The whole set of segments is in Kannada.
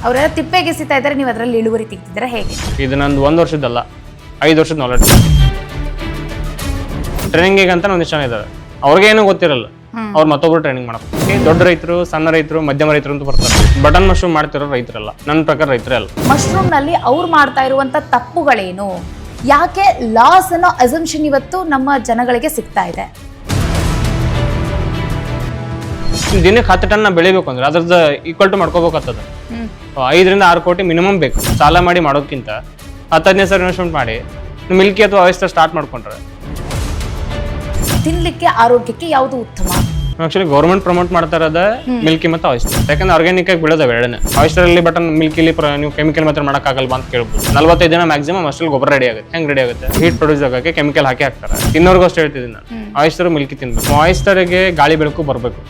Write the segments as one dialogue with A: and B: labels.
A: ಅವರೆಲ್ಲ ತಿಪ್ಪೆಗೆ ಎಸಿತಾ ಇದ್ದಾರೆ, ನೀವು ಅದರಲ್ಲಿ ಇಳುವರಿ ತೆಗ್ತಿದ್ದೀರಾ ಹೇಗೆ?
B: ಇದು ನಂದು 1 ವರ್ಷದಲ್ಲ 5 ವರ್ಷದ ನಾಲೆಡ್ಜ್. ಟ್ರೈನಿಂಗಿಗೆ ಅಂತ ಒಂದಿಷ್ಟು ಜನ ಇದ್ದಾರೆ, ಅವ್ರಿಗೇನು ಗೊತ್ತಿರಲ್ಲ, ಅವ್ರು ಮತ್ತೊಬ್ರು ಟ್ರೈನಿಂಗ್ ಮಾಡಕ್ಕೆ. ದೊಡ್ಡ ರೈತರು, ಸಣ್ಣ ರೈತರು, ಮಧ್ಯಮ ರೈತರು ಅಂತ ಬರ್ತಾರೆ. ಬಟನ್ ಮಶ್ರೂಮ್ ಮಾಡ್ತಿರೋ ರೈತರಲ್ಲ, ನನ್ನ ಪ್ರಕಾರ ರೈತರೇ ಅಲ್ಲ.
A: ಮಶ್ರೂಮ್ ನಲ್ಲಿ ಅವ್ರು ಮಾಡ್ತಾ ಇರುವಂತ ತಪ್ಪುಗಳೇನು, ಯಾಕೆ ಲಾಸ್ ಅನ್ನೋ ಅಸಂಪ್ಷನ್ ಇವತ್ತು ನಮ್ಮ ಜನಗಳಿಗೆ ಸಿಗ್ತಾ ಇದೆ?
B: ದಿನಕ್ಕೆ 10 ಟನ್ ಬೆಳಿಬೇಕು ಅಂದ್ರೆ ಅದ್ರದ್ದು ಈಕ್ವಲ್ ಟು ಮಾಡ್ಕೋಬೇಕಾಗ್ತದ. 5 ರಿಂದ 6 ಕೋಟಿ ಮಿನಿಮಮ್ ಬೇಕು. ಸಾಲ ಮಾಡಿ ಮಾಡೋದಕ್ಕಿಂತ 10-15 ಸಾವಿರ ಇನ್ವೆಸ್ಟ್ಮೆಂಟ್ ಮಾಡಿ ಮಿಲ್ಕಿ ಅಥವಾ ಆಯಿಸ್ಟರ್ ಸ್ಟಾರ್ಟ್ ಮಾಡ್ಕೊಂಡ್ರೆ
A: ತಿನ್ಲಿಕ್ಕೆ ಆರೋಗ್ಯಕ್ಕೆ ಯಾವುದು ಉತ್ತಮ?
B: ಆಕ್ಚುಲಿ ಗೌರ್ಮೆಂಟ್ ಪ್ರಮೋಟ್ ಮಾಡ್ತಾ ಇರೋದ ಮಿಲ್ಕಿ ಮತ್ತು ಆಯಿಸ್ಟರ್. ಯಾಕಂದ್ರೆ ಆರ್ಗ್ಯಾನಿಕ್ ಆಗಿ ಬೆಳೆದವೆ ಎರಡನೇ. ಆಯಿಸ್ಟರ್ ಅಲ್ಲಿ ಬಟನ್ ಮಿಲ್ಕಿಲಿ ನೀವು ಕೆಮಿಕಲ್ ಮಾತ್ರ ಮಾಡೋಕ್ಕಾಗಲ್ವಾ ಅಂತ ಕೇಳ್ಬೋದು. 45 ದಿನ ಮ್ಯಾಕ್ಸಿಮಮ್ ಅಷ್ಟರಲ್ಲಿ ಗೊಬ್ಬರ ರೆಡಿ ಆಗುತ್ತೆ. ಹೆಂಗ್ ರೆಡಿ ಆಗುತ್ತೆ? ಹೀಟ್ ಪ್ರೊಡ್ಯೂಸ್ ಆಗೋಕ್ಕೆ ಕೆಮಿಕಲ್ ಹಾಕ್ತಾರೆ. ಇನ್ನೋರ್ಗೂ ಅಷ್ಟು ಹೇಳ್ತಿದ್ದೀನಿ ನಾನು, ಆಯಿಸ್ಟರ್ ಮಿಲ್ಕಿ ತಿನ್ಬೇಕು. ಆಯಿಸ್ಟರ್ಗೆ ಗಾಳಿ ಬೆಳಕು ಬರಬೇಕು,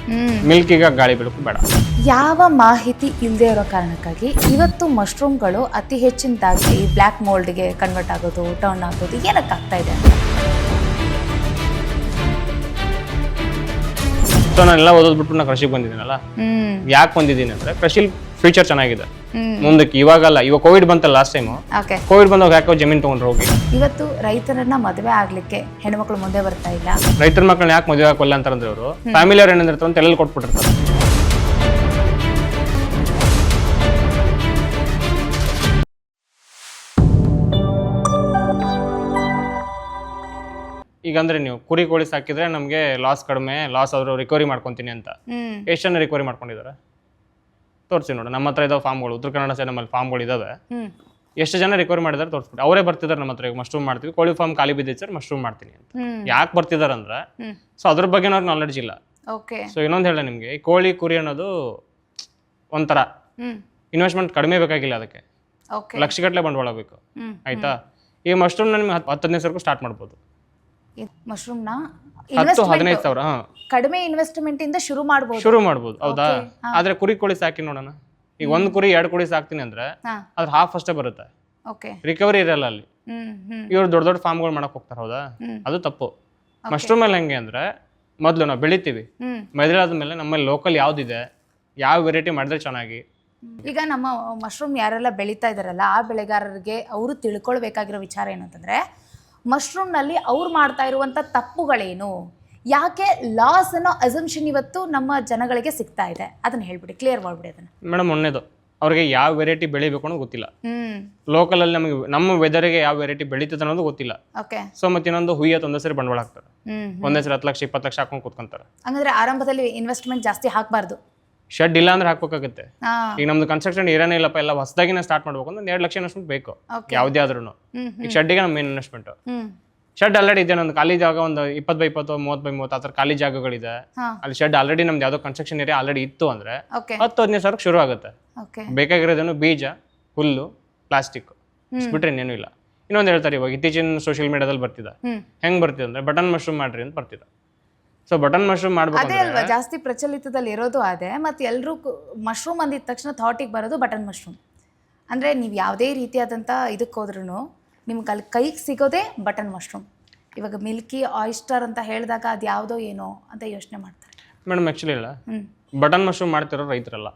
B: ಮಿಲ್ಕಿಗೆ ಗಾಳಿ ಬೆಳಕು ಬೇಡ.
A: ಯಾವ ಮಾಹಿತಿ ಇಲ್ಲದೆ ಇರೋ ಕಾರಣಕ್ಕಾಗಿ ಇವತ್ತು ಮಶ್ರೂಮ್ಗಳು ಅತಿ ಹೆಚ್ಚಿನದಾಗಿ ಬ್ಲ್ಯಾಕ್ ಮೋಲ್ಡ್ಗೆ ಕನ್ವರ್ಟ್ ಆಗೋದು, ಟರ್ನ್ ಆಗೋದು ಏನಕ್ಕಾಗ್ತಾ ಇದೆ?
B: ಸೊ ನಾನೆಲ್ಲ ಓದೋದ್ಬಿಟ್ಟು ನಾನು ಕೃಷಿಗೆ ಬಂದಿದ್ದೀನಲ್ಲ. ಯಾಕೆ ಬಂದಿದ್ದೀನಿ ಅಂದ್ರೆ ಕೃಷಿಲಿ ಫ್ಯೂಚರ್ ಚೆನ್ನಾಗಿದೆ ಮುಂದಕ್ಕೆ. ಇವಾಗಲ್ಲ, ಇವಾಗ ಕೋವಿಡ್ ಬಂತಲ್ಲ ಲಾಸ್ಟ್ ಟೈಮ್. ಕೋವಿಡ್ ಬಂದಾಗ ಯಾಕೋ ಜಮೀನು ತಗೊಂಡ್ರು ಹೋಗಿ.
A: ಇವತ್ತು ರೈತರನ್ನ ಮದುವೆ ಆಗ್ಲಿಕ್ಕೆ ಹೆಣ್ಮಕ್ಳು ಮುಂದೆ ಬರ್ತಾ ಇಲ್ಲ.
B: ರೈತರ ಮಕ್ಕಳನ್ನ ಯಾಕೆ ಮದುವೆ ಹಾಕೋಲ್ಲ ಅಂತಾರಂದ್ರೆ ಅವರು ಫ್ಯಾಮಿಲಿ ಅವ್ರು ಏನಂದಿರ್ತಾರೆ ಅಂತ ಎಲ್ಲ ಕೊಟ್ಬಿಟ್ಟಿರ್ತಾರೆ. ಈಗ ಅಂದ್ರೆ ನೀವು ಕುರಿ ಕೋಳಿ ಸಾಕಿದ್ರೆ ನಮಗೆ ಲಾಸ್ ಕಡಿಮೆ, ಲಾಸ್ ಆದ್ರೂ ರಿಕವರಿ ಮಾಡ್ಕೊಂತೀನಿ ಅಂತ ಎಷ್ಟು ಜನ ರಿಕವರಿ ಮಾಡ್ಕೊಂಡಿದ್ದಾರೆ ತೋರಿಸಿ ನೋಡು. ನಮ್ಮ ಹತ್ರ ಇದಾವೆ ಫಾರ್ಮ್ಗಳು, ಉತ್ತರ ಕನ್ನಡ ಸೈಡ್ ನಮ್ಮಲ್ಲಿ ಫಾರ್ಮ್ಗಳು ಇದಾವೆ. ಎಷ್ಟು ಜನ ರಿಕವರಿ ಮಾಡಿದಾರೆ ತೋರಿಸ್ಬಿಟ್ಟು. ಅವರೇ ಬರ್ತಿದ್ದಾರೆ ನಮ್ಮ ಹತ್ರ, ಈಗ ಮಶ್ರೂಮ್ ಮಾಡ್ತೀವಿ, ಕೋಳಿ ಫಾರ್ಮ್ ಖಾಲಿ ಬಿದ್ದಿದೆ ಸರ್ ಮಶ್ರೂಮ್ ಮಾಡ್ತೀನಿ ಅಂತ. ಯಾಕೆ ಬರ್ತಿದಾರೆ ಅಂದ್ರೆ ಸೊ ಅದ್ರ ಬಗ್ಗೆ ಅವ್ರಿಗೆ ನಾಲೆಡ್ಜ್ ಇಲ್ಲ. ಸೊ ಇನ್ನೊಂದು ಹೇಳ ನಿಮಗೆ, ಈ ಕೋಳಿ ಕುರಿ ಅನ್ನೋದು ಒಂಥರ ಇನ್ವೆಸ್ಟ್ಮೆಂಟ್ ಕಡಿಮೆ ಬೇಕಾಗಿಲ್ಲ, ಅದಕ್ಕೆ ಲಕ್ಷಗಟ್ಟಲೆ ಬಂಡವಾಳ ಬೇಕು. ಆಯ್ತಾ? ಈ ಮಶ್ರೂಮ್ ನಿಮ್ಗೆ 10-15 ಸಾವಿರ ಸ್ಟಾರ್ಟ್ ಮಾಡ್ಬೋದು.
A: ಮಶ್ರೂಮ್ನ
B: 10-15 ಸಾವಿರ
A: ಕಡಿಮೆ ಇನ್ವೆಸ್ಟ್ಮೆಂಟ್ ಇಂದ ಶುರು
B: ಮಾಡ್ಬೋದು. ಹೌದಾ? ಆದ್ರೆ ಕುರಿ ಕೋಳಿ ಸಾಕಿ ನೋಡೋಣ. ಈಗ 1 ಕುರಿ 2 ಕುರಿ ಸಾಕ್ತೀನಿ ಅಂದ್ರೆ ಅದ್ರ ಹಾಫ್ ಅಷ್ಟೇ ಬರುತ್ತೆ, ರಿಕವರಿ ಇರಲ್ಲ ಅಲ್ಲಿ. ಇವ್ರು ದೊಡ್ಡ ದೊಡ್ಡ ಫಾರ್ಮ್ಗಳು ಮಾಡಕ್ ಹೋಗ್ತಾರೆ. ಹೌದಾ? ಅದು ತಪ್ಪು. ಮಶ್ರೂಮ್ ಅಲ್ಲಿ ಹೆಂಗೆ ಅಂದ್ರೆ ಮೊದಲು ನಾವು ಬೆಳಿತೀವಿ, ಬೆಳೆದಾದ್ಮೇಲೆ ನಮ್ಮಲ್ಲಿ ಲೋಕಲ್ ಯಾವ್ದಿದೆ, ಯಾವ ವೆರೈಟಿ ಮಾಡಿದ್ರೆ ಚೆನ್ನಾಗಿ.
A: ಈಗ ನಮ್ಮ ಮಶ್ರೂಮ್ ಯಾರೆಲ್ಲ ಬೆಳೀತಾ ಇದಾರಲ್ಲ ಆ ಬೆಳೆಗಾರರಿಗೆ ಅವರು ತಿಳ್ಕೊಳ್ಬೇಕಾಗಿರೋ ವಿಚಾರ ಏನಂತಂದ್ರೆ, ಮಶ್ರೂಮ್ನಲ್ಲಿ ಅವ್ರು ಮಾಡ್ತಾ ಇರುವಂಥ ತಪ್ಪುಗಳೇನು, ಯಾಕೆ ಲಾಸ್ ಅನ್ನೋ ಅಸಂಪ್ಷನ್ ಇವತ್ತು ನಮ್ಮ ಜನಗಳಿಗೆ ಸಿಗ್ತಾ ಇದೆ, ಅದನ್ನ ಹೇಳ್ಬಿಡಿ, ಕ್ಲಿಯರ್ ಮಾಡ್ಬಿಡಿ ಅದನ್ನ.
B: ಮೇಡಮ್, ಮೊನ್ನೆದು ಅವ್ರಿಗೆ ಯಾವ ವೆರೈಟಿ ಬೆಳಿಬೇಕು ಅನ್ನೋದು ಗೊತ್ತಿಲ್ಲ. ಲೋಕಲ್ ಅಲ್ಲಿ ನಮಗೆ ನಮ್ಮ ವೆದರ್ಗೆ ಯಾವ ವೆರೈಟಿ ಬೆಳೀತದೆ ಅನ್ನೋದು ಗೊತ್ತಿಲ್ಲ. ಸೊ ಮತ್ತೆ ಇನ್ನೊಂದು ಹುಯ್ಯತ್ ಒಂದೇ ಸರಿ ಬಂಡವಾಳ ಹಾಕ್ತಾರೆ, ಒಂದೇ ಸರಿ 10 ಲಕ್ಷ 20 ಲಕ್ಷ ಹಾಕೊಂಡು ಕೂತ್ಕೊಂತಾರೆ.
A: ಹಂಗಂದ್ರೆ ಆರಂಭದಲ್ಲಿ ಇನ್ವೆಸ್ಟ್ಮೆಂಟ್ ಜಾಸ್ತಿ ಹಾಕಬಾರ್ದು.
B: ಶೆಡ್ ಇಲ್ಲ ಅಂದ್ರೆ ಹಾಕ್ಬೇಕಾಗುತ್ತೆ. ಈಗ ನಮ್ದು ಕನ್ಸ್ಟ್ರಕ್ಷನ್ ಏನೇ ಇಲ್ಲಪ್ಪ, ಎಲ್ಲ ಹೊಸದಾಗಿ ಸ್ಟಾರ್ಟ್ ಮಾಡ್ಬೇಕು ಅಂದ್ರೆ 2 ಲಕ್ಷ ಇನ್ವೆಸ್ಟ್ಮೆಂಟ್ ಬೇಕು ಯಾವುದೇ ಆದ್ರೂ. ಈಗ ಶೆಡ್ಡಿಗೆ ನಮ್ಮ ಮೇನ್ ಇನ್ವೆಸ್ಟ್ಮೆಂಟ್. ಶೆಡ್ ಆಲ್ರೆಡಿ ಇದೆ, ನಮ್ದು ಖಾಲಿ ಜಾಗ ಒಂದು 20x20 30x30 ಆ ಥರ ಖಾಲಿ ಜಾಗಗಳಿದೆ. ಅಲ್ಲಿ ಶೆಡ್ ಆಲ್ರೆಡಿ ನಮ್ದು ಯಾವ್ದೋ ಕನ್ಸ್ಟ್ರಕ್ಷನ್ ಏರಿಯಾ ಆಲ್ರೆಡಿ ಇತ್ತು ಅಂದ್ರೆ 10-15 ಸಾವಿರಕ್ಕೆ ಶುರು ಆಗುತ್ತೆ. ಬೇಕಾಗಿರೋದೇನು ಬೀಜ, ಹುಲ್ಲು, ಪ್ಲಾಸ್ಟಿಕ್, ಬಿಟ್ರೆ ಇನ್ನೇನು ಇಲ್ಲ. ಇನ್ನೊಂದು ಹೇಳ್ತಾರೆ, ಇವಾಗ ಇತ್ತೀಚಿನ ಸೋಷಿಯಲ್ ಮೀಡಿಯಾದಲ್ಲಿ ಬರ್ತಿದೆ. ಹೆಂಗ್ ಬರ್ತಿದೆ ಅಂದ್ರೆ ಬಟನ್ ಮಶ್ರೂಮ್ ಮಾಡ್ರಿ ಅಂತ ಬರ್ತಿದೆ. ಸೊ ಬಟನ್ ಮಶ್ರೂಮ್ ಮಾಡ್ಬೇಕು
A: ಅದೇ ಅಲ್ವಾ ಜಾಸ್ತಿ ಪ್ರಚಲಿತದಲ್ಲಿ ಇರೋದು. ಅದೇ ಮತ್ತೆ ಎಲ್ಲರೂ ಮಶ್ರೂಮ್ ಅಂದಿದ ತಕ್ಷಣ ಥಾಟಿಗೆ ಬರೋದು ಬಟನ್ ಮಶ್ರೂಮ್. ಅಂದರೆ ನೀವು ಯಾವುದೇ ರೀತಿಯಾದಂಥ ಇದಕ್ಕೆ ಹೋದ್ರೂ ನಿಮ್ಗೆ ಅಲ್ಲಿ ಕೈಗೆ ಸಿಗೋದೇ ಬಟನ್ ಮಶ್ರೂಮ್. ಇವಾಗ ಮಿಲ್ಕಿ ಆಯಿಸ್ಟರ್ ಅಂತ ಹೇಳಿದಾಗ ಅದು ಯಾವುದೋ ಏನೋ ಅಂತ ಯೋಚನೆ ಮಾಡ್ತಾರೆ.
B: ಮೇಡಮ್ ಆ್ಯಕ್ಚುಲಿ ಇಲ್ಲ, ಬಟನ್ ಮಶ್ರೂಮ್ ಮಾಡ್ತಿರೋ ರೈತರಲ್ಲ,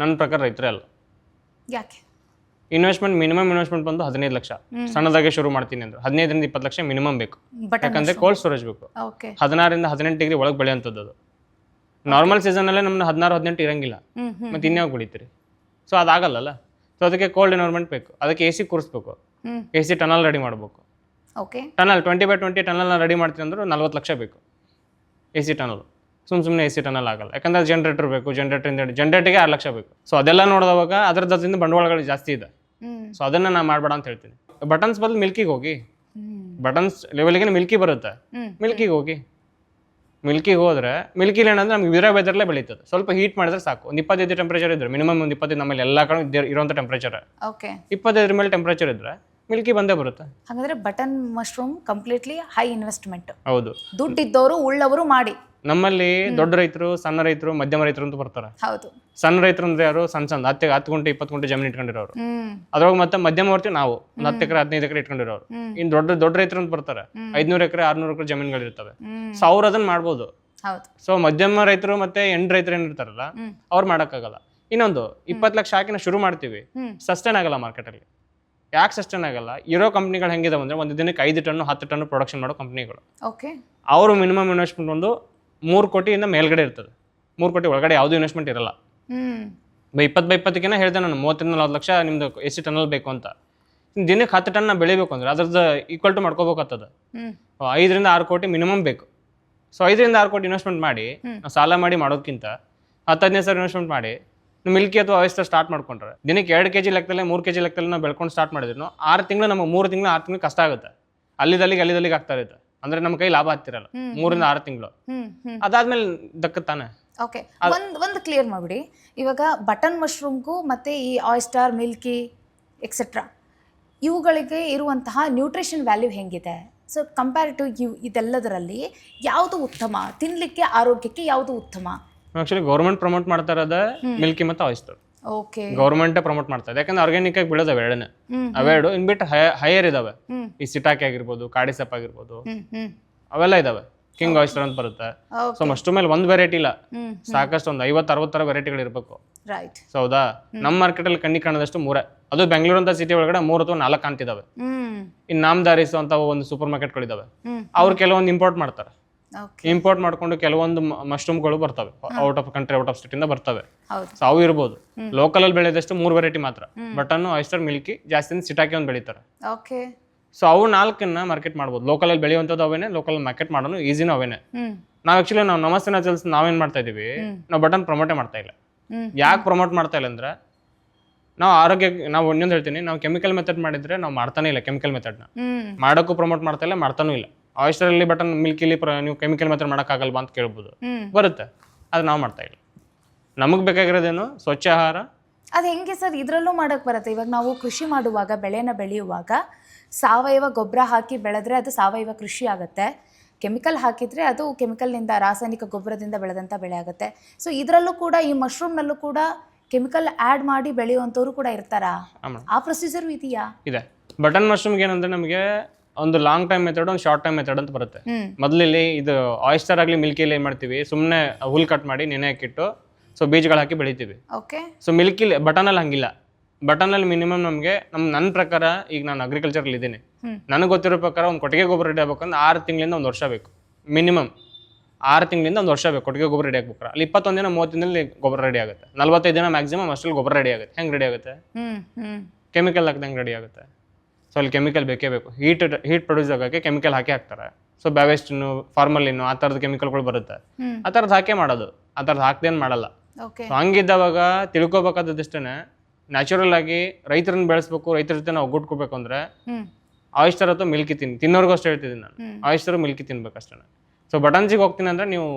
B: ನನ್ನ ಪ್ರಕಾರ ರೈತರೇ ಅಲ್ಲ.
A: ಯಾಕೆ?
B: ಇನ್ವೆಸ್ಟ್ಮೆಂಟ್ ಮಿನಿಮಮ್ ಇನ್ವೆಸ್ಟ್ಮೆಂಟ್ ಬಂದು 15 ಲಕ್ಷ. ಸಣ್ಣದಾಗೆ ಶುರು ಮಾಡ್ತೀನಿ ಅಂದ್ರೆ 15 ರಿಂದ 20 ಲಕ್ಷ ಮಿನಿಮಮ್ ಬೇಕು. ಯಾಕಂದ್ರೆ ಕೋಲ್ಡ್ ಸ್ಟೋರೇಜ್ ಬೇಕು. 16 ರಿಂದ 18 ಡಿಗ್ರಿ ಒಳಗೆ ಬೆಳೆಯುವಂಥದ್ದು ಅದು. ನಾರ್ಮಲ್ ಸೀಸನ್ ಅಲ್ಲೇ ನಮ್ಗೆ 16-18 ಇರಂಗಿಲ್ಲ, ಮತ್ತೆ ಇನ್ಯಾವ ಬೆಳಿತೀರಿ? ಸೊ ಅದಾಗಲ್ಲ. ಸೊ ಅದಕ್ಕೆ ಕೋಲ್ಡ್ ಎನ್ವೈರ್ಮೆಂಟ್ ಬೇಕು, ಅದಕ್ಕೆ AC ಕೂರಿಸ್ಬೇಕು, AC ಟನಲ್ ರೆಡಿ ಮಾಡಬೇಕು. ಟನಲ್ 20x20 ಟನಲ್ ರೆಡಿ ಮಾಡ್ತೀನಿ ಅಂದ್ರೆ 40 ಲಕ್ಷ ಬೇಕು AC ಟನಲ್. ಸುಮ್ಮನೆ AC ಟನಲ್ ಆಗಲ್ಲ, ಯಾಕಂದ್ರೆ ಜನರೇಟರ್ ಬೇಕು, ಜನರೇಟರ್ಗೆ 6 ಲಕ್ಷ ಬೇಕು. ಸೊ ಅದೆಲ್ಲ ನೋಡಿದವಾಗ ಅದರದಿಂದ ಬಂಡವಾಳಗಳು ಜಾಸ್ತಿ ಇದೆ. ಸೊ ಅದನ್ನ ನಾ ಮಾಡಬೇಡ ಅಂತ ಹೇಳ್ತೀನಿ. ಬಟನ್ಸ್ ಬದಲು ಮಿಲ್ಕಿಗೆ ಹೋಗಿ, ಬಟನ್ಸ್ ಲೆವೆಲ್ಗೆ ಮಿಲ್ಕಿ ಬರುತ್ತೆ, ಮಿಲ್ಕಿಗೆ ಹೋಗಿ. ಮಿಲ್ಕಿಗೆ ಹೋದ್ರೆ ಮಿಲ್ಕಿಲಿ ಏನಂದ್ರೆ ನಮ್ಗೆ ವಿರ ವೆದರ್ಲೇ ಬೆಳೀತದೆ. ಸ್ವಲ್ಪ ಹೀಟ್ ಮಾಡಿದ್ರೆ ಸಾಕು. ಒಂದು 25 ಟೆಂಪರೇಚರ್ ಇದ್ರೆ ಮಿನಿಮಮ್ ಒಂದು 25 ನಮ್ಮಲ್ಲಿ ಎಲ್ಲ ಕಡೆ ಇರುವಂಥ ಟೆಂಪರೇಚರ್ 25 ಮೇಲೆ ಟೆಂಪರೇಚರ್ ಇದ್ರೆ ಮಿಲ್ಕಿ ಬಂದೇ ಬರುತ್ತೆ.
A: ಹಾಗಾದ್ರೆ button mushroom completely high investment.
B: ಹೌದು,
A: ದುಡ್ಡಿದ್ದವರು ಉಳ್ಳವರು ಮಾಡಿ.
B: ನಮ್ಮಲ್ಲಿ ದೊಡ್ಡ ರೈತರು, ಸಣ್ಣ ರೈತರು, ಮಧ್ಯಮ ರೈತರು ಅಂತ ಬರ್ತಾರೆ.
A: ಹೌದು. ಸಣ್ಣ
B: ರೈತರು ಅಂದ್ರೆ ಯಾರು? ಸಣ್ಣ 10 ಗುಂಟೆ 20 ಗುಂಟೆ ಜಮೀನು ಇಟ್ಕೊಂಡಿರೋರು. ಅದ್ರೊಳಗೆ ಮತ್ತೆ ಮಧ್ಯಮ ವರ್ತಿ ನಾವು 10 ಎಕರೆ 15 ಎಕರೆ ಇಟ್ಕೊಂಡಿರೋರು. ಇನ್ನು ದೊಡ್ಡ ರೈತರು ಅಂತ ಬರ್ತಾರೆ, 500 ಎಕರೆ 600 ಎಕರೆ ಜಮೀನುಗಳು ಇರ್ತವೆ. ಸೊ ಅವ್ರು ಅದನ್ನ ಮಾಡ್ಬೋದು. ಸೊ ಮಧ್ಯಮ ರೈತರು ಮತ್ತೆ ಎಂಡ್ ರೈತರು ಏನಿರ್ತಾರಲ್ಲ ಅವ್ರು ಮಾಡಕ್ಕಾಗಲ್ಲ. ಇನ್ನೊಂದು 20 ಲಕ್ಷ ಹಾಕಿ ನಾವು ಶುರು ಮಾಡ್ತೀವಿ, ಸಸ್ಟೈನ್ ಆಗಲ್ಲ ಮಾರ್ಕೆಟಲ್ಲಿ. ಯಾಕೆ ಸಸ್ಟೈನ್ ಆಗಲ್ಲ? ಇರೋ ಕಂಪ್ನಿಗಳು ಹೆಂಗಿದಾವೆ ಅಂದರೆ ಒಂದು ದಿನಕ್ಕೆ 5 ಟನ್ 10 ಟನ್ ಪ್ರೊಡಕ್ಷನ್ ಮಾಡೋ ಕಂಪ್ನಿಗಳು.
A: ಓಕೆ,
B: ಅವರು ಮಿನಿಮಮ್ ಇನ್ವೆಸ್ಟ್ಮೆಂಟ್ ಒಂದು 3 ಕೋಟಿಯಿಂದ ಮೇಲ್ಗಡೆ ಇರ್ತದೆ. 3 ಕೋಟಿ ಒಳಗಡೆ ಯಾವುದೂ ಇನ್ವೆಸ್ಟ್ಮೆಂಟ್ ಇರಲ್ಲ. 20 ಹೇಳ್ದೆ ನಾನು, 30-40 ಲಕ್ಷ ನಿಮ್ದು AC ಟನ್ನಲ್ಲಿ ಬೇಕು ಅಂತ. ದಿನಕ್ಕೆ 10 ಟನ್ ಬೆಳಿಬೇಕು ಅಂದ್ರೆ ಅದ್ರದ್ದು ಈಕ್ವಲ್ ಟು ಮಾಡ್ಕೋಬೇಕಾಗ್ತದೆ. 5-6 ಕೋಟಿ ಮಿನಿಮಮ್ ಬೇಕು. ಸೊ 5-6 ಕೋಟಿ ಇನ್ವೆಸ್ಟ್ಮೆಂಟ್ ಮಾಡಿ ನಾವು ಸಾಲ ಮಾಡಿ ಮಾಡೋದಕ್ಕಿಂತ 10-15 ಸಾವಿರ ಇನ್ವೆಸ್ಟ್ಮೆಂಟ್ ಮಾಡಿ ಮಿಲ್ಕಿ ಅಥವಾ ಆಯಿಸ್ಟರ್ ಸ್ಟಾರ್ಟ್ ಮಾಡ್ಕೊಂಡ್ರೆ ದಿನಕ್ಕೆ 2 kg ಲೆಕ್ಕದಲ್ಲೇ 3 kg ಲೆಕ್ಕದಲ್ಲಿ ನಾವು ಬೆಳ್ಕೊಂಡು ಸ್ಟಾರ್ಟ್ ಮಾಡಿದ್ರು 6 ತಿಂಗಳು ನಮಗೆ 3 ತಿಂಗಳು 6 ತಿಂಗಳು ಕಷ್ಟ ಆಗುತ್ತೆ. ಅಲ್ಲಿದಲ್ಲಿಗೆ ಆಗ್ತಾ ಇರುತ್ತೆ. ಅಂದ್ರೆ ನಮ್ಮ ಕೈ ಲಾಭ ಆಗ್ತಿರಲ್ಲ 3-6 ತಿಂಗಳು. ಅದಾದ್ಮೇಲೆ ದಕ್ಕತ್ತಾನೆ.
A: ಓಕೆ, ಒಂದು ಕ್ಲಿಯರ್ ಮಾಡಿಬಿಡಿ. ಇವಾಗ ಬಟನ್ ಮಶ್ರೂಮ್ಗೂ ಮತ್ತು ಈ ಆಯಿಸ್ಟರ್, ಮಿಲ್ಕಿ ಎಕ್ಸೆಟ್ರಾ ಇವುಗಳಿಗೆ ಇರುವಂತಹ ನ್ಯೂಟ್ರಿಷನ್ ವ್ಯಾಲ್ಯೂ ಹೆಂಗಿದೆ? ಸೊ ಕಂಪ್ಯಾರಿಟಿವ್ ಇದೆಲ್ಲದರಲ್ಲಿ ಯಾವುದು ಉತ್ತಮ, ತಿನ್ನಲಿಕ್ಕೆ ಆರೋಗ್ಯಕ್ಕೆ ಯಾವುದು ಉತ್ತಮ?
B: ಆಕ್ಚುಲಿ ಗೌರ್ಮೆಂಟ್ ಪ್ರಮೋಟ್ ಮಾಡ್ತಾ ಇರೋದೇ ಮಿಲ್ಕಿ ಮತ್ತು ಆಯಿಸ್ಟರ್.
A: ಓಕೆ,
B: ಗೌರ್ಮೆಂಟೇ ಪ್ರಮೋಟ್ ಮಾಡ್ತಾ ಇದೆ. ಯಾಕಂದ್ರೆ ಆರ್ಗ್ಯಾನಿಕ್ ಆಗಿ ಬೆಳೆದವೆ ಎರಡನೇ, ಅವೆರಡು ಇನ್ಬಿಟ್ಟು ಹೈಯರ್ ಇದಾವೆ. ಈ ಸಿಟಾಕಿ ಆಗಿರ್ಬೋದು, ಕಾಡಿಸಪ್ ಆಗಿರ್ಬೋದು, ಅವೆಲ್ಲ ಇದಾವೆ. ಕಿಂಗ್ ಆಯಿಸ್ಟರ್ ಅಂತ ಬರುತ್ತೆ. ಸೊ ಮಶ್ರೂಮ್ ಮೇಲೆ ಒಂದು ವೆರೈಟಿ ಇಲ್ಲ, ಸಾಕಷ್ಟು ಒಂದು 50-60 ಥರ ವೆರೈಟಿಗಳು ಇರಬೇಕು.
A: ರೈಟ್.
B: ಸೊ ಹೌದಾ, ನಮ್ಮ ಮಾರ್ಕೆಟಲ್ಲಿ ಕಣ್ಣಿಗೆ ಕಾಣದಷ್ಟು 3, ಅದು ಬೆಂಗಳೂರು ಅಂತ ಸಿಟಿ ಒಳಗಡೆ 3 ಅಥವಾ 4 ಕಾಣ್ತಿದಾವೆ. ಇನ್ನು ನಾಮದಾರಿಸ್ ಅಂತ ಒಂದು ಸೂಪರ್ ಮಾರ್ಕೆಟ್ಗಳಿದಾವೆ. ಅವ್ರು ಕೆಲವೊಂದು ಇಂಪೋರ್ಟ್ ಮಾಡ್ತಾರೆ. ಇಂಪೋರ್ಟ್ ಮಾಡ್ಕೊಂಡು ಕೆಲವೊಂದು ಮಶ್ರೂಮ್ಗಳು ಬರ್ತವೆ out of country, out of state ಇಂದ ಬರ್ತವೆ. ಸೊ ಅವು ಇರ್ಬೋದು. ಲೋಕಲ್ ಅಲ್ಲಿ ಬೆಳೆದಷ್ಟು 3 ವೆರೈಟಿ ಮಾತ್ರ, ಬಟನ್, ಆಯಿಸ್ಟರ್, ಮಿಲ್ಕಿ, ಜಾಸ್ತಿ ಸಿಟಾಕಿ ಒಂದು ಬೆಳೀತಾರೆ.
A: ಓಕೆ,
B: ಸೊ ಅವು 4 ಮಾರ್ಕೆಟ್ ಮಾಡ್ಬೋದು. ಲೋಕಲ್ ಅಲ್ಲಿ ಬೆಳೆಯುವಂಥದ್ದು ಅವೇನೆ, ಲೋಕಲ್ ಮಾರ್ಕೆಟ್ ಮಾಡೋನು ಈಸಿನೂ ಅವೇನೆ. ನಾವು ಆಕ್ಚುಲಿ ನಾವು ನಮಸ್ತೆ ನ್ಯಾಚುರಲ್ಸ್ ನಾವೇನ್ ಮಾಡ್ತಾ ಇದೀವಿ, ನಾವು ಬಟನ್ ಪ್ರಮೋಟೇ ಮಾಡ್ತಾ ಇಲ್ಲ. ಯಾಕೆ ಪ್ರಮೋಟ್ ಮಾಡ್ತಾ ಇಲ್ಲ ಅಂದ್ರೆ ನಾವು ಆರೋಗ್ಯ, ನಾವು ಇನ್ನೊಂದು ಹೇಳ್ತೀನಿ, ನಾವು ಕೆಮಿಕಲ್ ಮೆಥಡ್ ಮಾಡಿದ್ರೆ ನಾವು ಮಾಡ್ತಾನೆ ಇಲ್ಲ. ಕೆಮಿಕಲ್ ಮೆಥಡ್ನ ಮಾಡೋಕ್ಕೂ ಪ್ರಮೋಟ್ ಮಾಡ್ತಾ ಇಲ್ಲ, ಮಾಡ್ತಾನೂ ಇಲ್ಲ. ಆಯಿಸ್ಟರ್ ಅಲ್ಲಿ ಬಟನ್, ಮಿಲ್ಕಿಲಿ ನೀವು ಕೆಮಿಕಲ್ ಮೆಥಡ್ ಮಾಡೋಕ್ಕಾಗಲ್ವಾ ಅಂತ ಕೇಳ್ಬೋದು. ಬರುತ್ತೆ, ಅದು ನಾವು ಮಾಡ್ತಾ ಇಲ್ಲ. ನಮಗೆ ಬೇಕಾಗಿರೋದೇನು ಸ್ವಚ್ಛ ಆಹಾರ.
A: ಅದು ಹೆಂಗೆ ಸರ್? ಇದರಲ್ಲೂ ಮಾಡೋಕ್ಕೆ ಬರುತ್ತೆ. ಇವಾಗ ನಾವು ಕೃಷಿ ಮಾಡುವಾಗ, ಬೆಳೆನ ಬೆಳೆಯುವಾಗ ಸಾವಯವ ಗೊಬ್ಬರ ಹಾಕಿ ಬೆಳೆದ್ರೆ ಅದು ಸಾವಯವ ಕೃಷಿ ಆಗುತ್ತೆ. ಕೆಮಿಕಲ್ ಹಾಕಿದರೆ ಅದು ಕೆಮಿಕಲ್ನಿಂದ, ರಾಸಾಯನಿಕ ಗೊಬ್ಬರದಿಂದ ಬೆಳೆದಂಥ ಬೆಳೆ ಆಗುತ್ತೆ. ಸೊ ಇದರಲ್ಲೂ ಕೂಡ, ಈ ಮಶ್ರೂಮ್ನಲ್ಲೂ ಕೂಡ ಕೆಮಿಕಲ್ ಆ್ಯಡ್ ಮಾಡಿ ಬೆಳೆಯುವಂಥವ್ರು ಕೂಡ ಇರ್ತಾರಾ? ಆ ಪ್ರೊಸೀಜರ್ ಇದೆಯಾ?
B: ಇದೆ. ಬಟನ್ ಮಶ್ರೂಮ್ಗೆ ಏನಂದ್ರೆ ನಮಗೆ ಒಂದು ಲಾಂಗ್ ಟೈಮ್ ಮೆಥಡ್, ಒಂದು ಶಾರ್ಟ್ ಟೈಮ್ ಮೆಥಡ್ ಅಂತ ಬರುತ್ತೆ. ಮೊದಲಲ್ಲಿ ಇದು ಆಯಿಸ್ಟರ್ ಆಗಲಿ ಮಿಲ್ಕಿಲಿ ಏನು ಮಾಡ್ತೀವಿ, ಸುಮ್ಮನೆ ಹುಲ್ ಕಟ್ ಮಾಡಿ ನೆನೆ ಹಾಕಿಟ್ಟು ಸೊ ಬೀಜಗಳು ಹಾಕಿ ಬೆಳಿತೀವಿ.
A: ಓಕೆ.
B: ಸೊ ಮಿಲ್ಕಿಲಿ, ಬಟನಲ್ಲಿ ಹಂಗಿಲ್ಲ. ಬಟನಲ್ಲಿ ಮಿನಿಮಮ್ ನಮಗೆ ನನ್ನ ಪ್ರಕಾರ, ಈಗ ನಾನು ಅಗ್ರಿಕಲ್ಚರಲ್ಲಿ ಇದ್ದೀನಿ, ನನಗೆ ಗೊತ್ತಿರೋ ಪ್ರಕಾರ ಒಂದು ಕೊಟ್ಟಿಗೆ ಗೊಬ್ಬರ ರೆಡಿ ಆಗ್ಬೇಕಂದ್ರೆ 6 ತಿಂಗಳಿಂದ 1 ವರ್ಷ ಬೇಕು. ಮಿನಿಮಮ್ 6 ತಿಂಗಳಿಂದ 1 ವರ್ಷ ಬೇಕು ಕೊಟ್ಟಿಗೆ ಗೊಬ್ಬರ ರೆಡಿ ಆಗ್ಬೇಕಾರೆ. ಅಲ್ಲಿ 21 ದಿನ 30 ದಿನದಲ್ಲಿ ಗೊಬ್ಬರ ರೆಡಿ ಆಗುತ್ತೆ. 45 ದಿನ ಮ್ಯಾಕ್ಸಿಮಮ್ ಅಷ್ಟರಲ್ಲಿ ಗೊಬ್ಬರ ರೆಡಿ ಆಗುತ್ತೆ. ಹೆಂಗೆ ರೆಡಿ ಆಗುತ್ತೆ? ಕೆಮಿಕಲ್ ಹಾಕಿದ ಹೆಂಗೆ ರೆಡಿ ಆಗುತ್ತೆ? ಸೊ ಅಲ್ಲಿ ಕೆಮಿಕಲ್ ಬೇಕೇ ಬೇಕು. ಹೀಟ್ ಪ್ರೊಡ್ಯೂಸ್ ಆಗೋಕ್ಕೆ ಕೆಮಿಕಲ್ ಹಾಕ್ತಾರೆ. ಸೊ ಬ್ಯಾವೆಸ್ಟಿನು, ಫಾರ್ಮಲಿನು, ಆ ಥರದ ಕೆಮಿಕಲ್ಗಳು ಬರುತ್ತೆ. ಆ ಥರದ್ದು ಹಾಕೇ ಮಾಡೋದು, ಆ ಥರದ್ದು ಹಾಕ್ದೇನು ಮಾಡಲ್ಲ. ಸೊ ಹಂಗಿದ್ದವಾಗ ತಿಳ್ಕೊಬೇಕಾದಷ್ಟೇ, ನ್ಯಾಚುರಲ್ ಆಗಿ ರೈತರನ್ನ ಬೆಳೆಸ್ಬೇಕು, ರೈತರ ಜೊತೆ ನಾವು ಒಗ್ಗೂಡ್ಕೋಬೇಕು ಅಂದ್ರೆ ಆಯಿಸ್ಟರ್ ಅಥವಾ ಮಿಲ್ಕಿ ತಿನ್ನೋರ್ಗೂ ಅಷ್ಟೇ ಹೇಳ್ತಿದ್ದೀನಿ ನಾನು. ಆಯಿಸ್ಟರ್, ಮಿಲ್ಕಿ ತಿನ್ಬೇಕಷ್ಟೇ. ಸೊ ಬಟನ್ಸಿಗೆ ಹೋಗ್ತೀನಿ ಅಂದ್ರೆ ನೀವು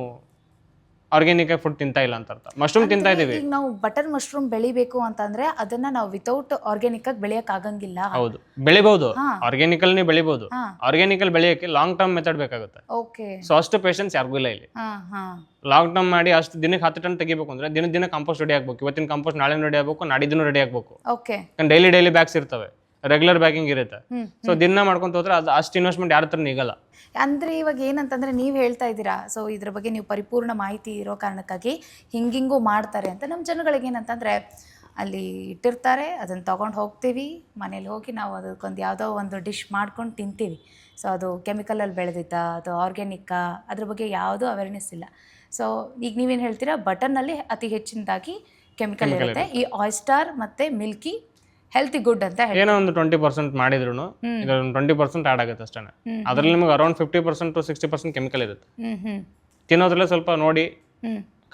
B: ಆರ್ಗ್ಯಾನಿಕ್ ಆಗಿ ಫುಡ್ ತಿಂತಾ ಇಲ್ಲ ಅಂತ ಅರ್ಥ. ಮಶ್ರೂಮ್ ತಿಂತಾ ಇದೀವಿ.
A: ಈಗ ನಾವು ಬಟರ್ ಮಶ್ರೂಮ್ ಬೆಳಿಬೇಕು ಅಂತಂದ್ರೆ ಅದನ್ನ ನಾವು ವಿತೌಟ್ ಆರ್ಗ್ಯಾನಿಕ್ ಆಗಿ ಬೆಳೆಯಕ್ ಆಗಂಗಿಲ್ಲ.
B: ಹೌದು, ಬೆಳಿಬಹುದು. ಆರ್ಗ್ಯಾನಿಕ್ ಅಲ್ಲಿ ನೀವು ಬೆಳಿಬಹುದು. ಆರ್ಗ್ಯಾನಿಕ್ ಅಲ್ಲಿ ಬೆಳೆಯಕ್ಕೆ ಲಾಂಗ್ ಟರ್ಮ್ ಮೆಥಡ್ ಬೇಕಾಗುತ್ತೆ.
A: ಓಕೆ.
B: ಸೊ ಅಷ್ಟು ಪೇಷನ್ಸ್ ಯಾರಿಗೂ ಇಲ್ಲ ಇಲ್ಲಿ. ಲಾಂಗ್ ಟರ್ಮ್ ಮಾಡಿ ಅಷ್ಟು ದಿನಕ್ಕೆ 10 ಟನ್ ತೆಗಿಬೇಕು ಅಂದ್ರೆ ದಿನ ಕಾಂಪೋಸ್ಟ್ ರೆಡಿ ಆಗ್ಬೇಕು. ಇವತ್ತಿನ ಕಾಂಪೋಸ್ಟ್ ನಾಳೆ ರೆಡಿ ಆಗ್ಬೇಕು, ನಾಡಿದ್ದು ರೆಡಿ ಆಗ್ಬೇಕು.
A: ಓಕೆ.
B: ಡೈಲಿ ಬ್ಯಾಗ್ಸ್ ಇರ್ತವೆ, ರೆಗ್ಯುಲರ್ ಬ್ಯಾಗಿಂಗ್ ಇರುತ್ತೆ. ಸೊ ದಿನ ಮಾಡ್ಕೊಂತ ಹೋದ್ರೆ ಅದು ಅಷ್ಟು ಇನ್ವೆಸ್ಟ್ಮೆಂಟ್ ಯಾರ ಹತ್ರ ನಿಗಲ್ಲ.
A: ಅಂದರೆ ಇವಾಗ ಏನಂತಂದರೆ ನೀವು ಹೇಳ್ತಾ ಇದ್ದೀರಾ, ಸೊ ಇದ್ರ ಬಗ್ಗೆ ನೀವು ಪರಿಪೂರ್ಣ ಮಾಹಿತಿ ಇರೋ ಕಾರಣಕ್ಕಾಗಿ ಹಿಂಗಿಂಗೂ ಮಾಡ್ತಾರೆ ಅಂತ. ನಮ್ಮ ಜನಗಳಿಗೆ ಏನಂತಂದರೆ ಅಲ್ಲಿ ಇಟ್ಟಿರ್ತಾರೆ, ಅದನ್ನು ತೊಗೊಂಡು ಹೋಗ್ತೀವಿ, ಮನೇಲಿ ಹೋಗಿ ನಾವು ಅದಕ್ಕೊಂದು ಯಾವುದೋ ಒಂದು ಡಿಶ್ ಮಾಡ್ಕೊಂಡು ತಿಂತೀವಿ. ಸೊ ಅದು ಕೆಮಿಕಲಲ್ಲಿ ಬೆಳೆದಿದ್ದ, ಅದು ಆರ್ಗ್ಯಾನಿಕ್ಕಾ, ಅದ್ರ ಬಗ್ಗೆ ಯಾವುದೂ ಅವೇರ್ನೆಸ್ ಇಲ್ಲ. ಸೊ ಈಗ ನೀವೇನು ಹೇಳ್ತೀರಾ, ಬಟನ್ನಲ್ಲಿ ಅತಿ ಹೆಚ್ಚಿನದಾಗಿ ಕೆಮಿಕಲ್ ಇರುತ್ತೆ. ಈ ಆಯಿಸ್ಟರ್ ಮತ್ತು ಮಿಲ್ಕಿ ಹೆಲ್ತಿ ಗುಡ್ ಅಂತ ಹೇಳಿ
B: ಏನೋ ಒಂದು 20% ಮಾಡಿದ್ರು ಇದೊಂದು 20% ಆ್ಯಡ್ ಆಗುತ್ತೆ ಅಷ್ಟೇ. ಅದರಲ್ಲಿ ನಿಮಗೆ ಅರೌಂಡ್ 50% to 60% ಕೆಮಿಕಲ್ ಇರುತ್ತೆ. ತಿನ್ನೋದ್ರಲ್ಲೇ ಸ್ವಲ್ಪ ನೋಡಿ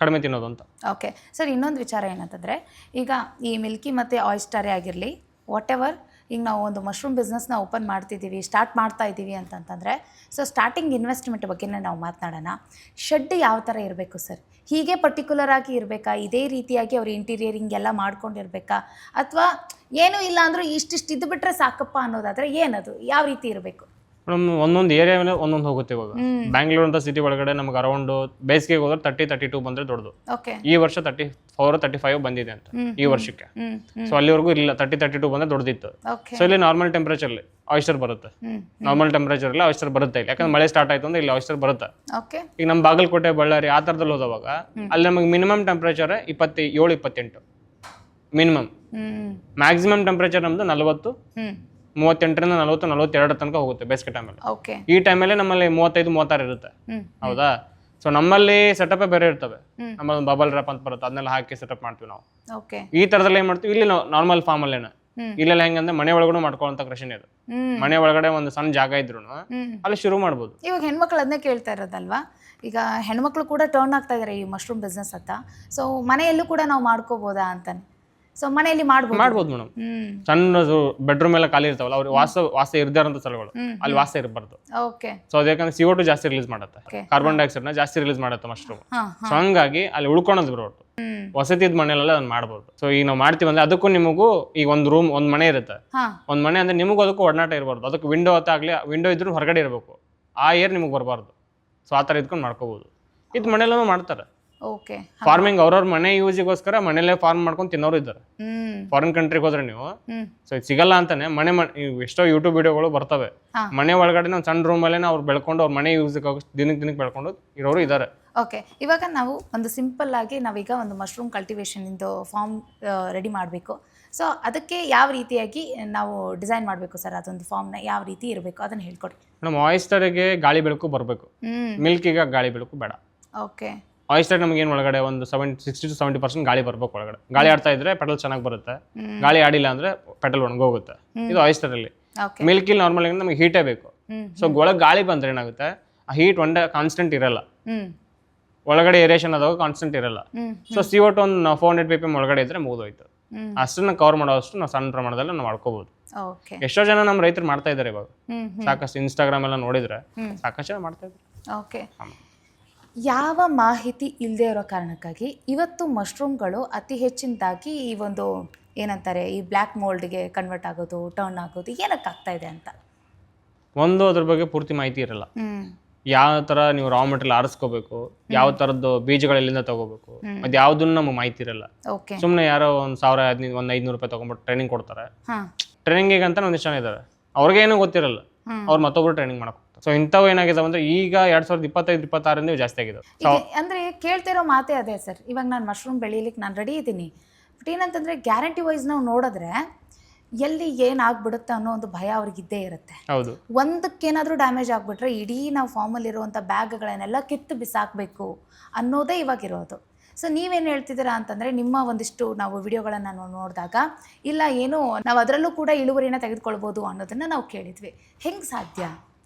B: ಕಡಿಮೆ ತಿನ್ನೋದು ಅಂತ.
A: ಓಕೆ ಸರ್, ಇನ್ನೊಂದು ವಿಚಾರ ಏನಂತಂದರೆ, ಈಗ ಈ ಮಿಲ್ಕಿ ಮತ್ತು ಆಯಿಸ್ಟರೇ ಆಗಿರಲಿ, ವಾಟ್ ಎವರ್, ಈಗ ನಾವು ಒಂದು ಮಶ್ರೂಮ್ ಬಿಸ್ನೆಸ್ನ ಓಪನ್ ಮಾಡ್ತಿದ್ದೀವಿ, ಸ್ಟಾರ್ಟ್ ಮಾಡ್ತಾ ಇದ್ದೀವಿ ಅಂತಂತಂದರೆ, ಸೊ ಸ್ಟಾರ್ಟಿಂಗ್ ಇನ್ವೆಸ್ಟ್ಮೆಂಟ್ ಬಗ್ಗೆನೇ ನಾವು ಮಾತನಾಡೋಣ. ಶೆಡ್ ಯಾವ ಥರ ಇರಬೇಕು ಸರ್? ಹೀಗೆ ಪರ್ಟಿಕ್ಯುಲರ್ ಆಗಿ ಇರಬೇಕಾ? ಇದೇ ರೀತಿಯಾಗಿ ಅವ್ರು ಇಂಟೀರಿಯರಿಂಗ್ ಎಲ್ಲ ಮಾಡ್ಕೊಂಡಿರ್ಬೇಕಾ? ಅಥವಾ ಏನೂ ಇಲ್ಲ ಅಂದರೂ ಇಷ್ಟಿಷ್ಟು ಇದು ಬಿಟ್ಟರೆ ಸಾಕಪ್ಪ ಅನ್ನೋದಾದರೆ ಏನದು, ಯಾವ ರೀತಿ ಇರಬೇಕು?
B: ಮೇಡಮ್, ಒಂದೊಂದು ಏರಿಯಾ ಮೇಲೆ ಒಂದೊಂದು ಹೋಗುತ್ತೆ. ಇವಾಗ ಬ್ಯಾಂಗ್ಳೂರ್ ಅಂತ ಸಿಟಿ ಒಳಗಡೆ ನಮ್ಗೆ ಅರೌಂಡ್ ಬೇಸಿಗೆಗೆ ಹೋದ್ರೆ 30-32 ಬಂದರೆ ದೊಡ್ಡದು. ಈ ವರ್ಷ 34-35 ಬಂದಿದೆ ಅಂತ ಈ ವರ್ಷಕ್ಕೆ. ಸೊ ಅಲ್ಲಿವರೆಗೂ ಇಲ್ಲ, 30-32 ಬಂದರೆ ದೊಡ್ಡದಿತ್ತು. ಸೊ ಇಲ್ಲಿ ನಾರ್ಮಲ್ ಟೆಂಪರೇಚರ್ಲಿ ಆಯಿಸ್ಟರ್ ಬರುತ್ತೆ. ನಾರ್ಮಲ್ ಟೆಂಪರೇಚರ್ಲಿ ಆಯಿಸ್ಟರ್ ಬರುತ್ತೆ ಇಲ್ಲಿ, ಯಾಕಂದ್ರೆ ಮಳೆ ಸ್ಟಾರ್ಟ್ ಆಯ್ತು ಅಂದ್ರೆ ಇಲ್ಲಿ ಆಯಿಸ್ಟರ್ ಬರುತ್ತೆ. ಈಗ ನಮ್ಮ ಬಾಗಲಕೋಟೆ, ಬಳ್ಳಾರಿ ಆ ಥರದಲ್ಲಿ ಹೋದವಾಗ ಅಲ್ಲಿ ನಮಗೆ ಮಿನಿಮಮ್ ಟೆಂಪರೇಚರ್ 27-28. ಮಿನಿಮಮ್.
A: ಹ್ಮ್
B: ಮ್ಯಾಕ್ಸಿಮಮ್ ಟೆಂಪ್ರೇಚರ್ ನಮ್ಮದು 40,
A: ಹ್ಮ್
B: 38ರಿಂದ 40, 42 ತನಕ ಹೋಗುತ್ತೆ ಬೇಸಿಗೆ ಟೈಮಲ್ಲಿ.
A: ಓಕೆ.
B: ಈ ಟೈಮಲ್ಲಿ ನಮ್ಮಲ್ಲಿ 35, 36 ಇರುತ್ತೆ.
A: ಹ್ಮ್
B: ಹೌದಾ? ಸೊ ನಮ್ಮಲ್ಲಿ ಸೆಟಪ್ ಬೇರೆ ಇರ್ತವೆ.
A: ಹ್ಮ್.
B: ನಮ್ಮಲ್ಲಿ ಬಬಲ್ ರ್ಯಾಪ್ ಅಂತ ಬರುತ್ತೆ, ಅದನ್ನೆಲ್ಲ ಹಾಕಿ ಸೆಟಪ್ ಮಾಡ್ತೀವಿ ನಾವು.
A: ಓಕೆ.
B: ಈ ಥರದಲ್ಲಿ ಏನು ಮಾಡ್ತೀವಿ, ಇಲ್ಲಿ ನಾವು ನಾರ್ಮಲ್ ಫಾರ್ಮಲ್ಲೇನ
A: ಹ್ಮ್.
B: ಇಲ್ಲೆಲ್ಲ ಹೆಂಗಂದ್ರೆ ಮನೆ ಒಳಗಡೆ ಮಾಡ್ಕೊಳ್ಳೋಂಥ ಕೃಷಿನೇ ಇದು.
A: ಹ್ಮ್
B: ಮನೆ ಒಳಗಡೆ ಒಂದು ಸಣ್ಣ ಜಾಗ ಇದ್ರು
A: ಹ್ಮ್
B: ಅಲ್ಲಿ ಶುರು ಮಾಡ್ಬೋದು.
A: ಇವಾಗ ಹೆಣ್ಮಕ್ಳು ಅದನ್ನೇ ಕೇಳ್ತಾ ಇರೋದಲ್ವಾ, ಈಗ ಹೆಣ್ಮಕ್ಳು ಕೂಡ ಟರ್ನ್ ಆಗ್ತಾ ಇದ್ದಾರೆ ಈ ಮಶ್ರೂಮ್ ಬಿಸ್ನೆಸ್ ಅಂತ. ಸೊ ಮನೆಯಲ್ಲೂ ಕೂಡ ನಾವು ಮಾಡ್ಕೋಬೋದಾ ಅಂತಾನೆ. ಸೊ ಮನೆಯಲ್ಲಿ ಮಾಡ್ಬೋದು
B: ಮೇಡಮ್.
A: ಹ್ಮ್
B: ಸಣ್ಣ ಬೆಡ್ರೂಮ್ ಎಲ್ಲ ಖಾಲಿ ಇರ್ತಾವಲ್ಲ, ಅವ್ರಿಗೆ ವಾಸ ಇರ್ದಾರಂತ ಸ್ಥಳಗಳು, ಅಲ್ಲಿ ವಾಸ ಇರಬಾರ್ದು.
A: ಓಕೆ.
B: ಸೊ ಅದಕ್ಕೆ CO2 ಜಾಸ್ತಿ ರಿಲೀಸ್ ಮಾಡುತ್ತೆ,
A: Okay.
B: ಕಾರ್ಬನ್ ಡೈಆಕ್ಸೈಡ್ ನ ಜಾಸ್ತಿ ರಿಲೀಸ್ ಮಾಡುತ್ತೆ ಮಶ್ರೂಮ್.
A: ಹಾ
B: ಸೊ ಹಂಗಾಗಿ ಅಲ್ಲಿ ಉಳ್ಕೊಳೋದು ಬರೋದು.
A: ಹ್ಮ್
B: ವಸತಿದ ಮನೆಯಲ್ಲೆಲ್ಲ ಅದನ್ನ ಮಾಡ್ಬೋದು. ಸೊ ಈಗ ನಾವು ಮಾಡ್ತೀವಿ ಅಂದ್ರೆ ಅದಕ್ಕೂ ನಿಮಗೂ ಈಗ ಒಂದು ಮನೆ ಇರುತ್ತೆ.
A: ಹಾ
B: ಒಂದು ಮನೆ ಅಂದ್ರೆ ನಿಮಗೂ ಅದಕ್ಕೂ ಒಡನಾಟ ಇರಬಾರ್ದು. ಅದಕ್ಕೆ ವಿಂಡೋ ಹೊತ್ತಾಗ್ಲಿ, ವಿಂಡೋ ಇದ್ರೂ ಹೊರಗಡೆ ಇರಬೇಕು, ಆ ಏರ್ ನಿಮಗೆ ಬರಬಾರ್ದು. ಸೊ ಆ ಥರ ಇದ್ಕೊಂಡು ಮಾಡ್ಕೋಬೋದು. ಇದು ಮನೆಯಲ್ಲೂ ಮಾಡ್ತಾರೆ.
A: ಓಕೆ.
B: ಫಾರ್ಮಿಂಗ್ ಅವ್ರವ್ರ ಮನೆ ಯೂಸಿಗೋಸ್ಕರ ಮನೇಲೆ ಫಾರ್ಮ್ ಮಾಡ್ಕೊಂಡು ತಿನ್ನೋರು ಇದ್ದಾರೆ.
A: ಹ್ಮ್
B: ಫಾರಿನ್ ಕಂಟ್ರಿಗೆ ಹೋದ್ರೆ ನೀವು,
A: ಹ್ಮ್
B: ಸೊ ಇದು ಸಿಗಲ್ಲ ಅಂತಾನೆ ಎಷ್ಟೋ ಯೂಟ್ಯೂಬ್ ವಿಡಿಯೋಗಳು ಬರ್ತವೆ.
A: ಹಾ.
B: ಮನೆ ಒಳಗಡೆ ಒಂದು ಸಣ್ಣ ರೂಮಲ್ಲೇ ಅವ್ರು ಬೆಳ್ಕೊಂಡು ಅವ್ರ ಮನೆ ಯೂಸಿಗೆ ದಿನಕ್ಕೆ ಬೆಳ್ಕೊಂಡು ಇರೋರು ಇದ್ದಾರೆ.
A: ಓಕೆ. ಇವಾಗ ನಾವು ಒಂದು ಸಿಂಪಲ್ ಆಗಿ ನಾವೀಗ ಒಂದು ಮಶ್ರೂಮ್ ಕಲ್ಟಿವೇಶನ್ ಇಂದು ಫಾರ್ಮ್ ರೆಡಿ ಮಾಡಬೇಕು. ಸೊ ಅದಕ್ಕೆ ಯಾವ ರೀತಿಯಾಗಿ ನಾವು ಡಿಸೈನ್ ಮಾಡಬೇಕು ಸರ್? ಅದೊಂದು ಫಾರ್ಮ್ನ ಯಾವ ರೀತಿ ಇರಬೇಕು ಅದನ್ನು ಹೇಳ್ಕೊಡಿ.
B: ನಮ್ಮ ಆಯಿಸ್ಟರ್ಗೆ ಗಾಳಿ ಬೆಳಕು ಬರಬೇಕು, ಮಿಲ್ಕಿಗೆ ಗಾಳಿ ಬೆಳಕು ಬೇಡ.
A: ಓಕೆ.
B: ಆಯಿಸ್ಟರ್ ನಮಗೆ ಏನು ಒಳಗಡೆ ಒಂದು 60 to 70% ಗಾಳಿ ಬರ್ಬೇಕು ಒಳಗಡೆ. ಗಾಳಿ ಆಡ್ತಾ ಇದ್ರೆ ಪೆಟ್ರೋಲ್ ಚೆನ್ನಾಗಿ ಬರುತ್ತೆ, ಗಾಳಿ ಆಡಿಲ್ಲ ಅಂದ್ರೆ ಪೆಟ್ರೋಲ್ ಒಣಗೋಗುತ್ತೆ. ಇದು ಆಯಿಸ್ಟರ್ ಅಲ್ಲಿ.
A: ಓಕೆ.
B: ಮಿಲ್ಕಿಲ್ ನಾರ್ಮಲ್ ನಮಗೆ ಹೀಟೇ ಬೇಕು. ಸೊ ಒಳಗೆ ಗಾಳಿ ಬಂದ್ರೆ ಏನಾಗುತ್ತೆ, ಆ ಹೀಟ್ ಒಂದೇ ಕಾನ್ಸ್ಟೆಂಟ್ ಇರಲ್ಲ. ಒಳಗಡೆ ಏರೇಷನ್ ಅದಾಗ ಕಾನ್ಸ್ಟೆಂಟ್ ಇರಲ್ಲ. ಸೊ CO2 ಒಂದು 400 ppm ಒಳಗಡೆ ಇದ್ರೆ ಮುಗಿದೋಯ್ತು. ಅಷ್ಟನ್ನ ಕವರ್ ಮಾಡೋಷ್ಟು ನಾವು ಸಣ್ಣ ಪ್ರಮಾಣದಲ್ಲಿ ನಾವು ಮಾಡ್ಕೋಬಹುದು.
A: ಓಕೆ.
B: ಎಷ್ಟೋ ಜನ ನಮ್ಮ ರೈತರು ಮಾಡ್ತಾ ಇದ್ದಾರೆ ಇವಾಗ. ಸಾಕಷ್ಟು ಇನ್ಸ್ಟಾಗ್ರಾಮ್ ಎಲ್ಲ ನೋಡಿದ್ರೆ ಸಾಕಷ್ಟು ಜನ ಮಾಡ್ತಾ ಇದ್ದಾರೆ.
A: ಓಕೆ. ಯಾವ ಮಾಹಿತಿ ಇಲ್ಲದೆ ಇರೋ ಕಾರಣಕ್ಕಾಗಿ ಇವತ್ತು ಮಶ್ರೂಮ್ಗಳು ಅತಿ ಹೆಚ್ಚಿನದಾಗಿ ಈ ಒಂದು ಏನಂತಾರೆ, ಈ ಬ್ಲ್ಯಾಕ್ ಮೋಲ್ಡ್ಗೆ ಕನ್ವರ್ಟ್ ಆಗೋದು, ಟರ್ನ್ ಆಗೋದು ಏನಕ್ಕೆ ಆಗ್ತಾ ಇದೆ ಅಂತ?
B: ಒಂದು ಅದ್ರ ಬಗ್ಗೆ ಪೂರ್ತಿ ಮಾಹಿತಿ ಇರಲ್ಲ. ಯಾವ ಥರ ನೀವು ರಾ ಮೆಟೀರಿಯಲ್ ಆರಿಸ್ಕೋಬೇಕು, ಯಾವ ಥರದ್ದು ಬೀಜಗಳು ಎಲ್ಲಿಂದ ತಗೋಬೇಕು, ಅದು ಯಾವುದನ್ನು ನಮಗೆ ಮಾಹಿತಿ ಇರಲ್ಲ.
A: ಓಕೆ.
B: ಸುಮ್ಮನೆ ಯಾರೋ ಒಂದು 1000, 1500, 500 ರೂಪಾಯಿ ತೊಗೊಂಡ್ಬಿಟ್ಟು ಟ್ರೈನಿಂಗ್ ಕೊಡ್ತಾರೆ.
A: ಹಾಂ.
B: ಟ್ರೈನಿಂಗಿಗೆ ಅಂತ ಒಂದಿಷ್ಟು ಜನ ಇದ್ದಾರೆ, ಅವ್ರಿಗೇನು ಗೊತ್ತಿರಲ್ಲ, ಅವ್ರು ಮತ್ತೊಬ್ರು ಟ್ರೈನಿಂಗ್ ಮಾಡಕ್ಕೆ. ಸೊ ಇಂಥವು ಏನಾಗಿದೆ ಅಂದ್ರೆ ಈಗ 2025, 26 ಜಾಸ್ತಿ ಆಗಿದೆ.
A: ಅಂದರೆ ಕೇಳ್ತಿರೋ ಮಾತೇ ಅದೇ ಸರ್. ಇವಾಗ ನಾನು ಮಶ್ರೂಮ್ ಬೆಳೀಲಿಕ್ಕೆ ನಾನು ರೆಡಿ ಇದ್ದೀನಿ, ಬಟ್ ಏನಂತಂದರೆ ಗ್ಯಾರಂಟಿ ವೈಸ್ ನಾವು ನೋಡಿದ್ರೆ ಎಲ್ಲಿ ಏನಾಗ್ಬಿಡುತ್ತೆ ಅನ್ನೋ ಒಂದು ಭಯ ಅವ್ರಿಗಿದ್ದೇ ಇರುತ್ತೆ.
B: ಹೌದು.
A: ಒಂದಕ್ಕೇನಾದರೂ ಡ್ಯಾಮೇಜ್ ಆಗಿಬಿಟ್ರೆ ಇಡೀ ನಾವು ಫಾರ್ಮಲ್ಲಿರುವಂಥ ಬ್ಯಾಗ್ಗಳನ್ನೆಲ್ಲ ಕಿತ್ತು ಬಿಸಾಕಬೇಕು ಅನ್ನೋದೇ ಇವಾಗಿರೋದು. ಸೊ ನೀವೇನು ಹೇಳ್ತಿದ್ದೀರಾ ಅಂತಂದರೆ, ನಿಮ್ಮ ಒಂದಿಷ್ಟು ನಾವು ವಿಡಿಯೋಗಳನ್ನು ನಾವು ನೋಡಿದಾಗ ಇಲ್ಲ ಏನು ನಾವು ಅದರಲ್ಲೂ ಕೂಡ ಇಳುವರಿನ ತೆಗೆದುಕೊಳ್ಬೋದು ಅನ್ನೋದನ್ನು ನಾವು ಕೇಳಿದ್ವಿ. ಹೆಂಗೆ ಸಾಧ್ಯ?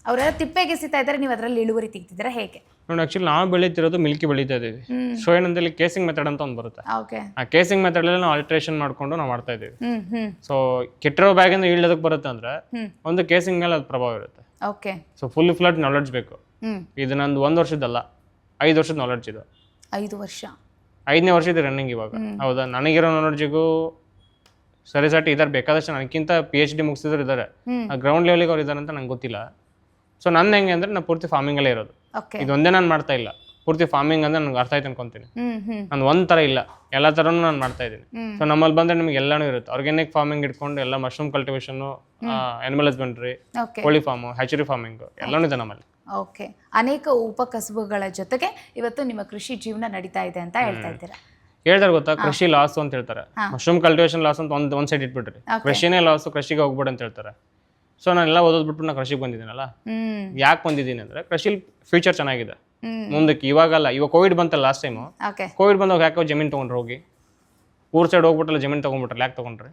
A: ಅವರೆಲ್ಲ ತಿಪ್ಪೆಗೆ ಎಸಿತಾ ಇದ್ದಾರೆ, ನೀವು ಅದರಲ್ಲಿ ಇಳುವರಿ ತೆಗ್ತಿದ್ದೀರಾ ಹೇಗೆ?
B: ನೋಡಿ, ಆ್ಯಕ್ಚುಲಿ ನಾವು ಬೆಳೀತಿರೋದು ಮಿಲ್ಕಿ ಬೆಳೀತಾ ಇದ್ದೀವಿ. ಸೊ ಏನಂದ್ರೆ ಕೇಸಿಂಗ್ ಮೆಥಡ್ ಅಂತ ಒಂದು ಬರುತ್ತೆ.
A: ಓಕೆ.
B: ಆ ಕೇಸಿಂಗ್ ಮೆಥಡಲ್ಲಿ ನಾವು ಆಲ್ಟ್ರೇಷನ್ ಮಾಡ್ಕೊಂಡು ನಾವು ಮಾಡ್ತಾ ಇದ್ದೀವಿ. ಸೊ ಕೆಟ್ಟಿರೋ ಬ್ಯಾಗಿಂದ ಈಳೋದಕ್ಕೆ ಬರುತ್ತೆ ಅಂದ್ರೆ ಒಂದು ಕೇಸಿಂಗ್ ಮೇಲೆ ಅದು ಪ್ರಭಾವ ಇರುತ್ತೆ.
A: Okay.
B: So full flood knowledge ಬೇಕು. ಇದು ನಂದು 1 ವರ್ಷದಲ್ಲ, 5 ವರ್ಷದ ನಾಲೆಡ್ಜ್ ಇದು.
A: 5 ವರ್ಷ,
B: 5ನೇ ವರ್ಷ ಇದೆ ರನ್ನಿಂಗ್ ಇವಾಗ. ಹೌದಾ? ನನಗಿರೋ ನಾಲೆಡ್ಜಿಗೂ ಸರಿಸಾಟಿ ಇದ್ದಾರೆ ಬೇಕಾದಷ್ಟು. ನನಗಿಂತ PhD ಮುಗಿಸಿದ್ರು ಇದ್ದಾರೆ, ಗ್ರೌಂಡ್ ಲೆವೆಲ್ಗೆ ಅವ್ರು ಇದ್ದಾರೆ ಅಂತ ನಂಗೆ ಗೊತ್ತಿಲ್ಲ. ಸೊ ನನ್ನ ಹೆಂಗೆ ಅಂದ್ರೆ ನಾನು ಪೂರ್ತಿ ಫಾರ್ಮಿಂಗಲ್ಲೇ ಇರೋದು. ಇದೊಂದೇ ನಾನು ಮಾಡ್ತಾ ಇಲ್ಲ, ಪೂರ್ತಿ ಫಾರ್ಮಿಂಗ್ ಅಂದ್ರೆ ನನಗೆ ಅರ್ಥ ಆಯ್ತು ಅನ್ಕೊಂತೀನಿ. ನಾನು ಒಂದ್ ಥರ ಇಲ್ಲ, ಎಲ್ಲ ಥರನೂ ನಾನು ಮಾಡ್ತಾ ಇದ್ದೀನಿ. ಸೊ ನಮ್ಮಲ್ಲಿ ಬಂದ್ರೆ ನಿಮ್ಗೆ ಎಲ್ಲಾನು ಇರುತ್ತೆ. ಆರ್ಗ್ಯಾನಿಕ್ ಫಾರ್ಮಿಂಗ್ ಇಟ್ಕೊಂಡು ಎಲ್ಲ ಮಶ್ರೂಮ್ ಕಲ್ಟಿವೇಶನ್, ಅನಿಮಲ್ ಹಸ್ಬೆಂಡ್ರಿ, ಕೋಳಿ ಫಾರ್ಮು, ಹ್ಯಾಚರಿ ಫಾರ್ಮಿಂಗ್ ಎಲ್ಲನೂ ಇದೆ ನಮ್ಮಲ್ಲಿ.
A: ಓಕೆ. ಅನೇಕ ಉಪಕಸಬುಗಳ ಜೊತೆಗೆ ಇವತ್ತು ನಿಮ್ಮ ಕೃಷಿ ಜೀವನ ನಡೀತಾ ಇದೆ ಅಂತ ಹೇಳ್ತಾ ಇದ್ದೀರಾ.
B: ಹೇಳ್ತಾರೆ ಗೊತ್ತಾ, ಕೃಷಿ ಲಾಸ್ ಅಂತ ಹೇಳ್ತಾರೆ, ಮಶ್ರೂಮ್ ಕಲ್ಟಿವೇಶನ್ ಲಾಸ್ ಅಂತ ಒಂದ್ ಸೈಡ್ ಇಟ್ಬಿಟ್ರಿ, ಕೃಷಿನೇ ಲಾಸ್, ಕೃಷಿಗೆ ಹೋಗ್ಬೇಡ ಅಂತ ಹೇಳ್ತಾರೆ. ಸೊ ನಾನೆಲ್ಲ ಓದೋದ್ಬಿಟ್ಟು ನಾನು ಕೃಷಿಗೆ ಬಂದಿದ್ದೀನಲ್ಲ. ಯಾಕೆ ಬಂದಿದ್ದೀನಿ ಅಂದ್ರೆ ಕೃಷಿಲಿ ಫ್ಯೂಚರ್ ಚೆನ್ನಾಗಿದೆ ಮುಂದಕ್ಕೆ. ಇವಾಗಲ್ಲ, ಇವಾಗ ಕೋವಿಡ್ ಬಂತಲ್ಲ ಲಾಸ್ಟ್ ಟೈಮು. ಕೋವಿಡ್ ಬಂದಾಗ ಯಾಕೋ ಜಮೀನು ತೊಗೊಂಡ್ರು, ಹೋಗಿ ಊರ್ ಸೈಡ್ ಹೋಗ್ಬಿಟ್ಟಲ್ಲ ಜಮೀನು ತೊಗೊಂಡ್ಬಿಟ್ರಲ್ಲ, ಯಾಕೆ ತೊಗೊಂಡ್ರಿ?